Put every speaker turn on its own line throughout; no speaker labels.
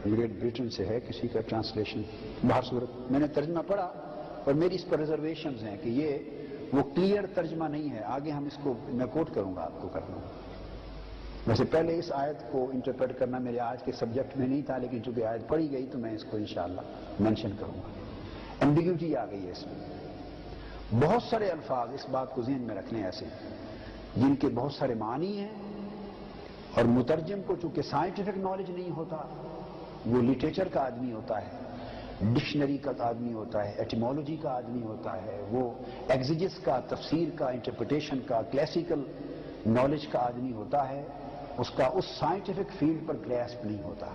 Great Britain سے ہے کسی کا ٹرانسلیشن، باہر صورت میں نے ترجمہ پڑھا اور میری اس پر ریزرویشنز ہیں کہ یہ وہ کلیئر ترجمہ نہیں ہے. آگے ہم اس کو میں کوٹ کروں گا، آپ کو کر لوں گا. ویسے پہلے اس آیت کو انٹرپریٹ کرنا میرے آج کے سبجیکٹ میں نہیں تھا، لیکن چونکہ آیت پڑھی گئی تو میں اس کو انشاءاللہ مینشن کروں گا. ایمبیگوٹی آ گئی ہے اس میں. بہت سارے الفاظ اس بات کو ذہن میں رکھنے ایسے ہیں جن کے بہت سارے معنی ہیں، اور مترجم کو چونکہ سائنٹیفک نالج نہیں ہوتا، وہ لٹریچر کا آدمی ہوتا ہے، ڈکشنری کا آدمی ہوتا ہے، ایٹیمولوجی کا آدمی ہوتا ہے، وہ ایگزیجس کا، تفسیر کا، انٹرپریٹیشن کا، کلاسیکل نالج کا آدمی ہوتا ہے. اس کا اس سائنٹیفک فیلڈ پر گریسپ نہیں ہوتا،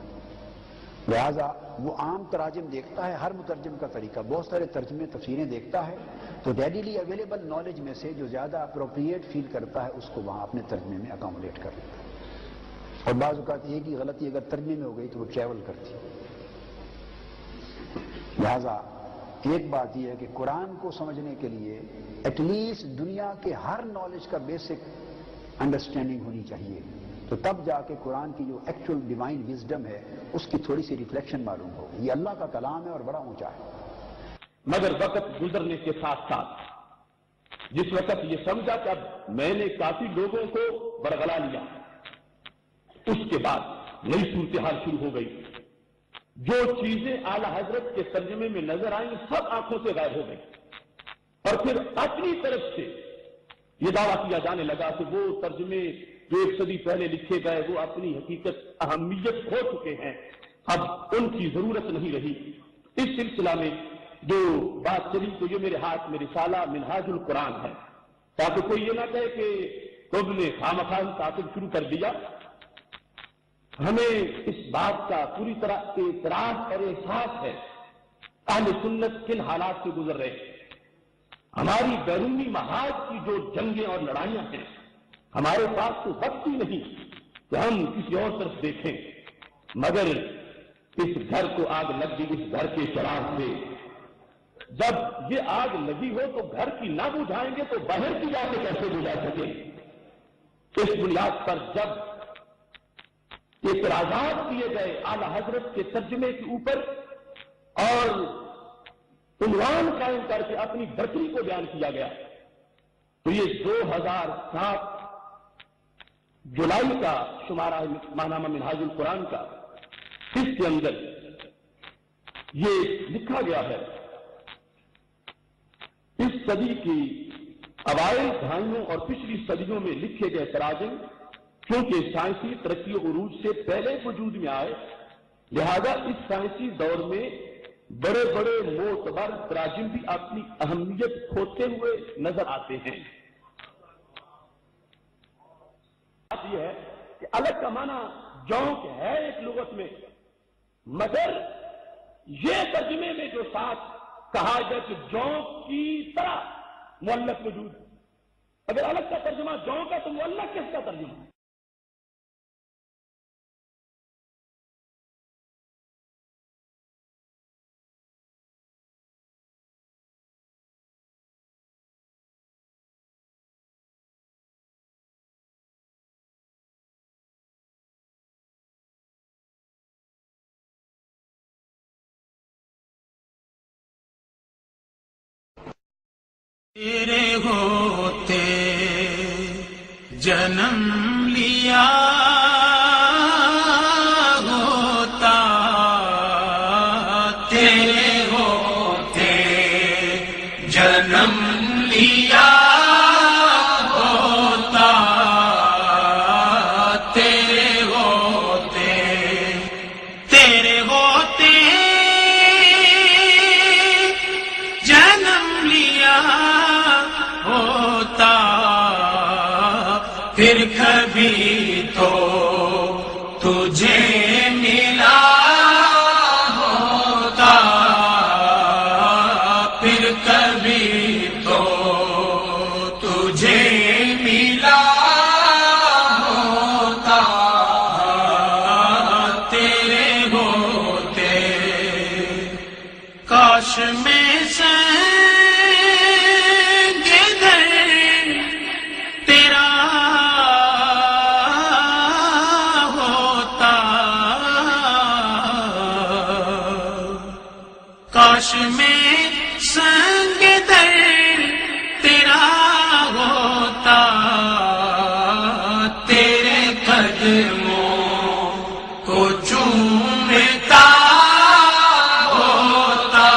لہذا وہ عام تراجم دیکھتا ہے. ہر مترجم کا طریقہ، بہت سارے ترجمے تفسیریں دیکھتا ہے تو ریڈیلی اویلیبل نالج میں سے جو زیادہ اپروپریٹ فیل کرتا ہے اس کو وہاں اپنے ترجمے میں اکاموڈیٹ کر لیتا ہے. اور بعض اوقات ایک ہی غلطی اگر ترجمے میں ہو گئی تو وہ ٹریول کرتی ہے. لہذا ایک بات یہ ہے کہ قرآن کو سمجھنے کے لیے ایٹ لیسٹ دنیا کے ہر نالج کا بیسک انڈرسٹینڈنگ ہونی چاہیے، تو تب جا کے قرآن کی جو ایکچوئل ڈیوائن وزڈم ہے اس کی تھوڑی سی ریفلیکشن معلوم ہوگی. یہ اللہ کا کلام ہے اور بڑا اونچا ہے.
مگر وقت گزرنے کے ساتھ ساتھ جس وقت یہ سمجھا کہ اب میں نے کافی لوگوں کو برگلا لیا، اس کے بعد نئی صورتحال شروع ہو گئی. جو چیزیں اعلی حضرت کے ترجمے میں نظر آئیں سب آنکھوں سے غائب ہو گئی، اور پھر اپنی طرف سے یہ دعویٰ کیا جانے لگا کہ وہ ترجمے جو 1 صدی پہلے لکھے گئے وہ اپنی حقیقت اہمیت کھو چکے ہیں، اب ان کی ضرورت نہیں رہی. اس سلسلہ میں جو بات چلی تو یہ میرے ہاتھ میں رسالہ منہاج القرآن ہے، تاکہ کوئی یہ نہ کہے کہ تم نے خامخواہ تعصب شروع کر دیا. ہمیں اس بات کا پوری طرح اعتراف اور احساس ہے اہل سنت کن حالات سے گزر رہے ہیں. ہماری بیرونی محاذ کی جو جنگیں اور لڑائیاں ہیں، ہمارے پاس تو وقت ہی نہیں کہ ہم کسی اور طرف دیکھیں، مگر اس گھر کو آگ لگ گئی اس گھر کے چراغ سے. جب یہ آگ لگی ہو تو گھر کی نہ بجھائیں گے تو باہر کی جا کے کیسے بجھا سکیں؟ اس بنیاد پر جب اعتراضات کیے گئے اعلی حضرت کے ترجمے کے اوپر اور عنوان قائم کر کے اپنی برتری کو بیان کیا گیا، تو یہ 2007 جولائی کا شمارہ ماہنامہ منہاج القرآن کا، اس کے اندر یہ لکھا گیا ہے: اس صدی کی اوائل دہائیوں اور پچھلی صدیوں میں لکھے گئے تراجم کیونکہ سائنسی ترقی و عروج سے پہلے وجود میں آئے، لہذا اس سائنسی دور میں بڑے بڑے معتبر تراجم بھی اپنی اہمیت کھوتے ہوئے نظر آتے ہیں. بات یہ ہے کہ الگ کا معنی جونک ہے ایک لغت میں، مگر یہ ترجمے میں جو ساتھ کہا گیا کہ جونک کی طرح معلق وجود، اگر الگ کا ترجمہ جونک ہے تو معلق کس کا ترجمہ ہے؟
تیرے ہوتے جنم لیا ہوتا، تیرے ہوتے جنم لیا ہوتا، تیرے ہوتے جنم لیا ہوتا، پھر کبھی تو تجھے ملا ہوتا، پھر کبھی تو تجھے ملا ہوتا، تیرے ہوتے کاش میں کاش میں سنگ در تیرا ہوتا، تیرے قدموں کو چومتا ہوتا،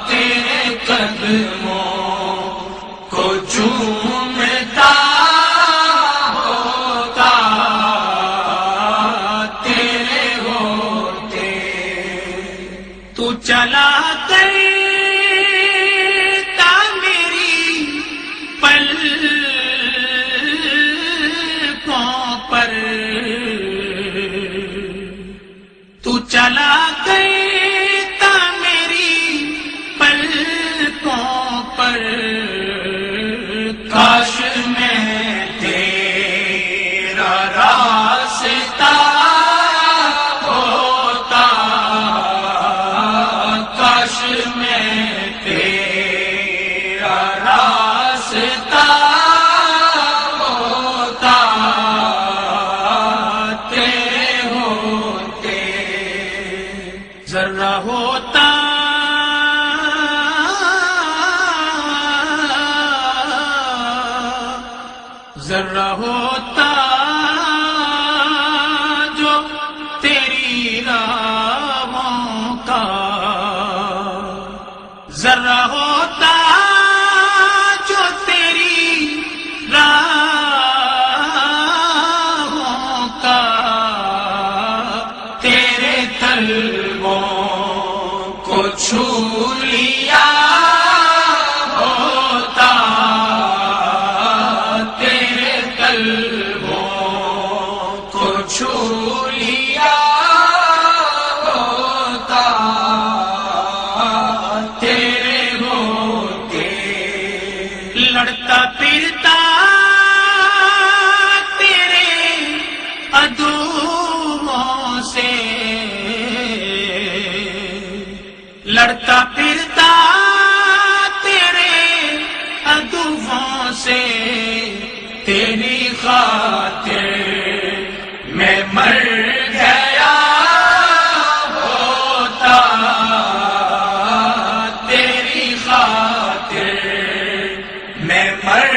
تیرے قدموں کو چومتا ہوتا، تیرے ہوتے تو چلا کرتا میری پلکوں پر، تو چلا کرتا میری پلکوں پر، کاش میں تیرا راستہ ہوتا، کاش میں تیرا راستہ ہوتا، تیرے ہوتے ذرا ہوتا ذرا ہوتا جو تیری راہوں کا، ذرا ہوتا جو تیری راہوں کا، تیرے تلووں کو چھو لیا ہوتا، تیرے تلووں کو چھو لیا ہوتا، تیرے ہوتے لڑتا پھرتا تیرے عدوؤں سے، لڑتا پھرتا تیرے عدوؤں سے، تیری خاطر میں مر گیا ہوتا، تیری خاطر میں مر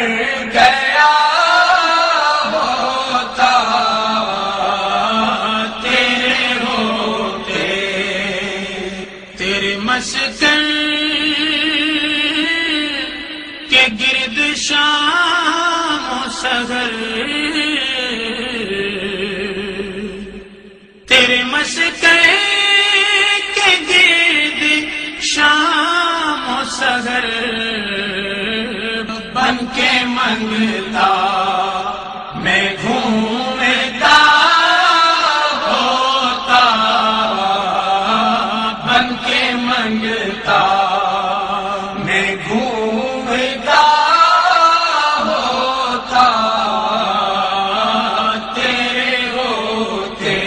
گیا ہوتا، تیرے ہوتے تیرے مسکن کے گرد شام و سحر، تیرے مسکن کے گرد شام و سحر، بن کے منگتا میں گھومتا ہوتا، بن کے منگتا میں گھومتا ہوتا، تیرے ہوتے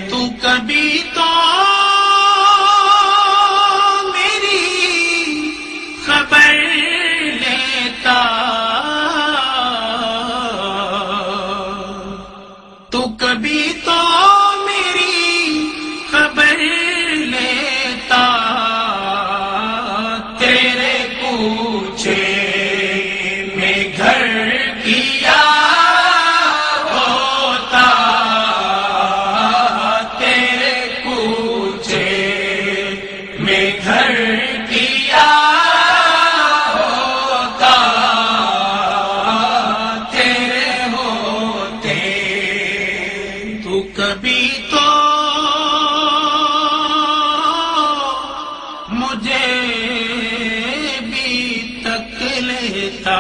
تو کبھی تو میری خبر لیتا، تو کبھی تو میری خبر لیتا، تیرے کوچے میں گھر کیا ہوتا، تیرے کوچے میں گھر کیا ہوتا، تیرے ہوتے تو کبھی تو مجھے بھی تک لیتا،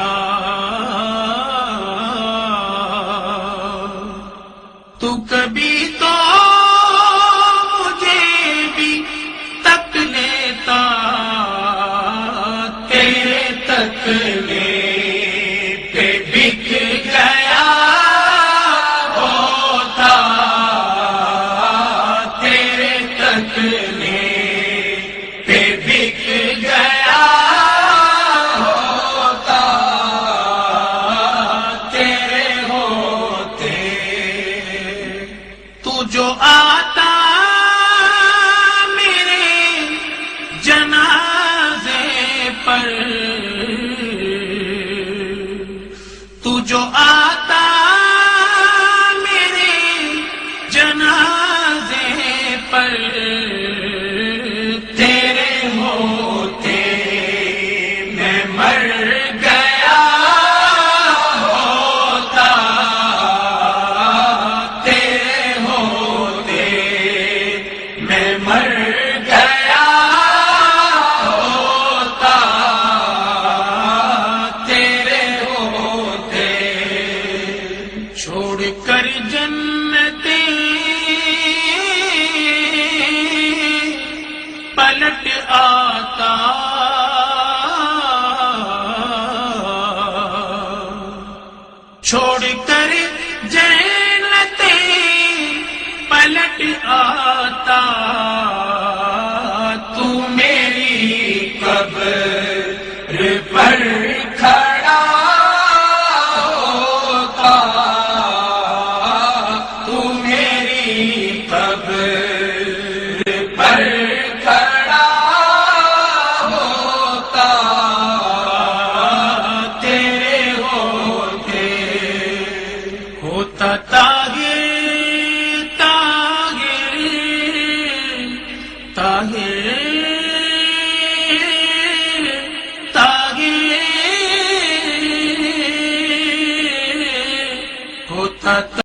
تو کبھی تو مجھے بھی تک لیتا، تیرے تکنے پہ بک گیا ہوتا، تیرے تکنے پہ بک گیا ہوتا، تیرے ہوتے تو جو آتا میرے آتا چھوڑ کر جنتیں پلٹ آتا تو میری قبر پر کھڑا ہوتا تو میری قبر پر کھڑا ہوتا تیرے ہوتے ہوتا طاہر طاہر ہوتا